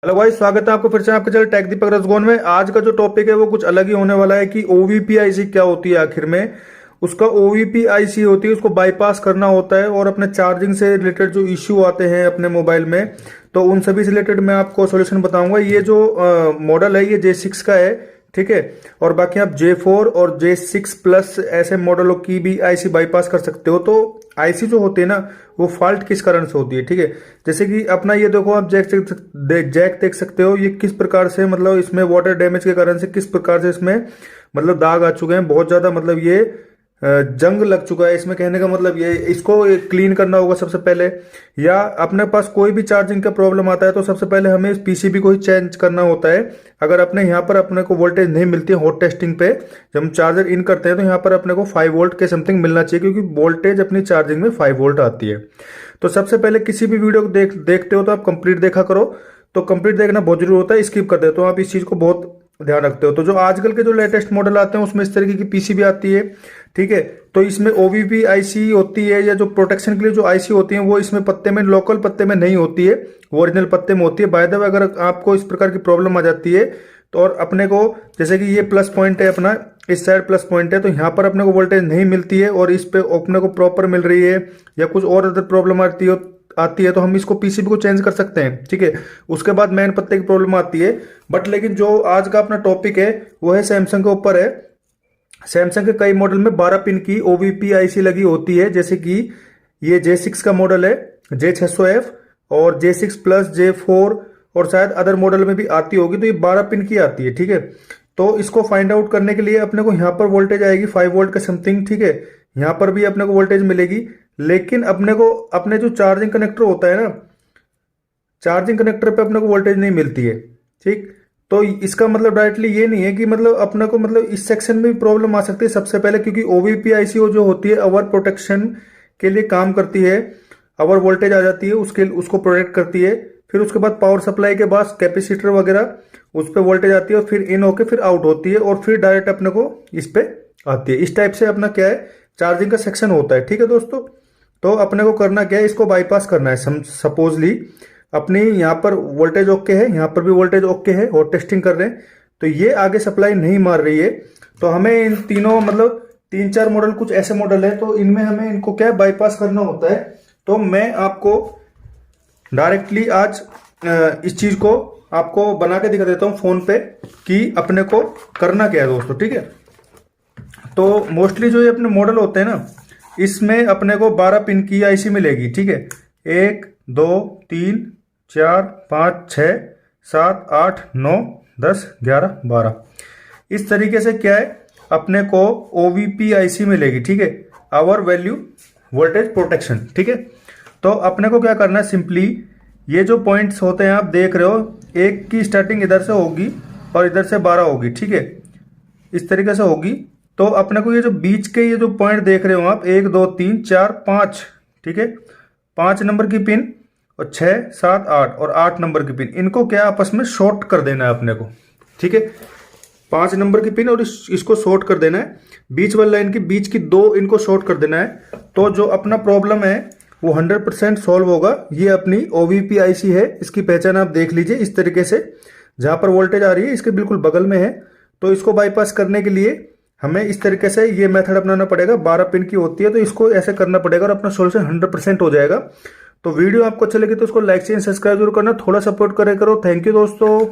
Hello भाई, स्वागत है आपको फिर से आपके चैनल टेक दीपक रसगोन में। आज का जो टॉपिक है वो कुछ अलग ही होने वाला है कि ओवीपीआईसी क्या होती है आखिर में। उसका ओवीपीआईसी होती है, उसको बाईपास करना होता है और अपने चार्जिंग से रिलेटेड जो इश्यू आते हैं अपने मोबाइल में, तो उन सभी से रिलेटेड मैं आपको सॉल्यूशन बताऊंगा। ये जो मॉडल है ये J6 का है, ठीक है। और बाकी आप J4 और J6 प्लस ऐसे मॉडलों की भी आईसी बाईपास कर सकते हो। तो आईसी जो होती है ना, वो फॉल्ट किस कारण से होती है, ठीक है। जैसे कि अपना ये देखो, आप जैक देख सकते हो, ये किस प्रकार से मतलब इसमें वाटर डैमेज के कारण से किस प्रकार से इसमें मतलब दाग आ चुके हैं बहुत ज्यादा, मतलब ये जंग लग चुका है इसमें। कहने का मतलब ये इसको क्लीन करना होगा सबसे पहले। या अपने पास कोई भी चार्जिंग का प्रॉब्लम आता है तो सबसे पहले हमें इस पीसीबी को ही चेंज करना होता है। अगर अपने यहाँ पर अपने को वोल्टेज नहीं मिलती है हॉट टेस्टिंग पे, जब हम चार्जर इन करते हैं तो यहाँ पर अपने को 5 वोल्ट के समथिंग मिलना चाहिए, क्योंकि वोल्टेज अपनी चार्जिंग में 5 वोल्ट आती है। तो सबसे पहले किसी भी वीडियो को देखते हो तो आप कंप्लीट देखा करो। तो कंप्लीट देखना बहुत जरूरी होता है, स्किप कर देते हो आप इस चीज को बहुत ध्यान रखते हो। तो जो आजकल के जो लेटेस्ट मॉडल आते हैं उसमें इस तरीके की पीसीबी आती है, ठीक है। तो इसमें ओवीपी आईसी होती है, या जो प्रोटेक्शन के लिए जो आईसी होती है वो इसमें पत्ते में, लोकल पत्ते में नहीं होती है, वो ओरिजिनल पत्ते में होती है। बाय द वे, अगर आपको इस प्रकार की प्रॉब्लम आ जाती है तो, और अपने को जैसे कि ये प्लस पॉइंट है अपना, इस साइड प्लस पॉइंट है, तो यहाँ पर अपने को वोल्टेज नहीं मिलती है और इस पे अपने को प्रॉपर मिल रही है, या कुछ और अदर प्रॉब्लम आती है तो हम इसको पीसीबी को चेंज कर सकते हैं, ठीक है। उसके बाद मेन पत्ते की प्रॉब्लम आती है। बट लेकिन जो आज का अपना टॉपिक है वो है सैमसंग के ऊपर है। सैमसंग के कई मॉडल में 12 पिन की ओवीपी आईसी लगी होती है, जैसे कि ये J6 का मॉडल है, J600F, और J6 प्लस, J4, और शायद अदर मॉडल में भी आती होगी। तो ये 12 पिन की आती है, ठीक है। तो इसको फाइंड आउट करने के लिए अपने को यहाँ पर वोल्टेज आएगी 5 वोल्ट का समथिंग, ठीक है। यहाँ पर भी अपने को वोल्टेज मिलेगी, लेकिन अपने को अपने जो चार्जिंग कनेक्टर होता है ना, चार्जिंग कनेक्टर पे अपने को वोल्टेज नहीं मिलती है, ठीक। तो इसका मतलब डायरेक्टली ये नहीं है कि मतलब अपने को मतलब इस सेक्शन में भी प्रॉब्लम आ सकती है सबसे पहले, क्योंकि ओवीपी आईसी जो होती है अवर प्रोटेक्शन के लिए काम करती है। अवर वोल्टेज आ जाती है उसके, उसको प्रोटेक्ट करती है। फिर उसके बाद पावर सप्लाई के बाद कैपेसिटर वगैरह उस पर वोल्टेज आती है, और फिर इन होके फिर आउट होती है, और फिर डायरेक्ट अपने को इस पे आती है। इस टाइप से अपना क्या है, चार्जिंग का सेक्शन होता है, ठीक है दोस्तों। तो अपने को करना क्या है, इसको बाईपास करना है। सपोजली अपनी यहाँ पर वोल्टेज ओके है, यहाँ पर भी वोल्टेज ओके है, और टेस्टिंग कर रहे हैं, तो ये आगे सप्लाई नहीं मार रही है। तो हमें इन तीनों मतलब 3-4 मॉडल, कुछ ऐसे मॉडल है तो इनमें हमें इनको क्या बाईपास करना होता है। तो मैं आपको डायरेक्टली आज इस चीज को आपको बना के दिखा देता हूँ फोन पे कि अपने को करना क्या है दोस्तों, ठीक है। तो मोस्टली जो ये अपने मॉडल होते हैं ना, इसमें अपने को 12 पिन की आईसी मिलेगी, ठीक है। 1 2 3 4 5 6 7 8 9 10 11 12, इस तरीके से क्या है अपने को ओवीपी आईसी मिलेगी, ठीक है। आवर वैल्यू वोल्टेज प्रोटेक्शन, ठीक है। तो अपने को क्या करना है, सिंपली ये जो पॉइंट्स होते हैं आप देख रहे हो, एक की स्टार्टिंग इधर से होगी और इधर से 12 होगी, ठीक है, इस तरीके से होगी। तो अपने को ये जो बीच के ये जो पॉइंट देख रहे हो आप, 1 2 3 4 5, ठीक है, 5 नंबर की पिन, और 6 7 8 और 8 नंबर की पिन, इनको क्या आपस में शॉर्ट कर देना है अपने को, ठीक है। 5 नंबर की पिन और इसको शॉर्ट कर देना है, बीच वाली लाइन की बीच की 2 इनको शॉर्ट कर देना है। तो जो अपना प्रॉब्लम है वो 100% सॉल्व होगा। ये अपनी ओवीपी आईसी है, इसकी पहचान आप देख लीजिए इस तरीके से, जहां पर वोल्टेज आ रही है इसके बिल्कुल बगल में है। तो इसको बाईपास करने के लिए हमें इस तरीके से ये मेथड अपनाना पड़ेगा। 12 पिन की होती है तो इसको ऐसे करना पड़ेगा और अपना सोल्यूशन 100% हो जाएगा। तो वीडियो आपको अच्छी लगी तो उसको लाइक शेयर सब्सक्राइब जरूर करना, थोड़ा सपोर्ट करे करो। थैंक यू दोस्तों।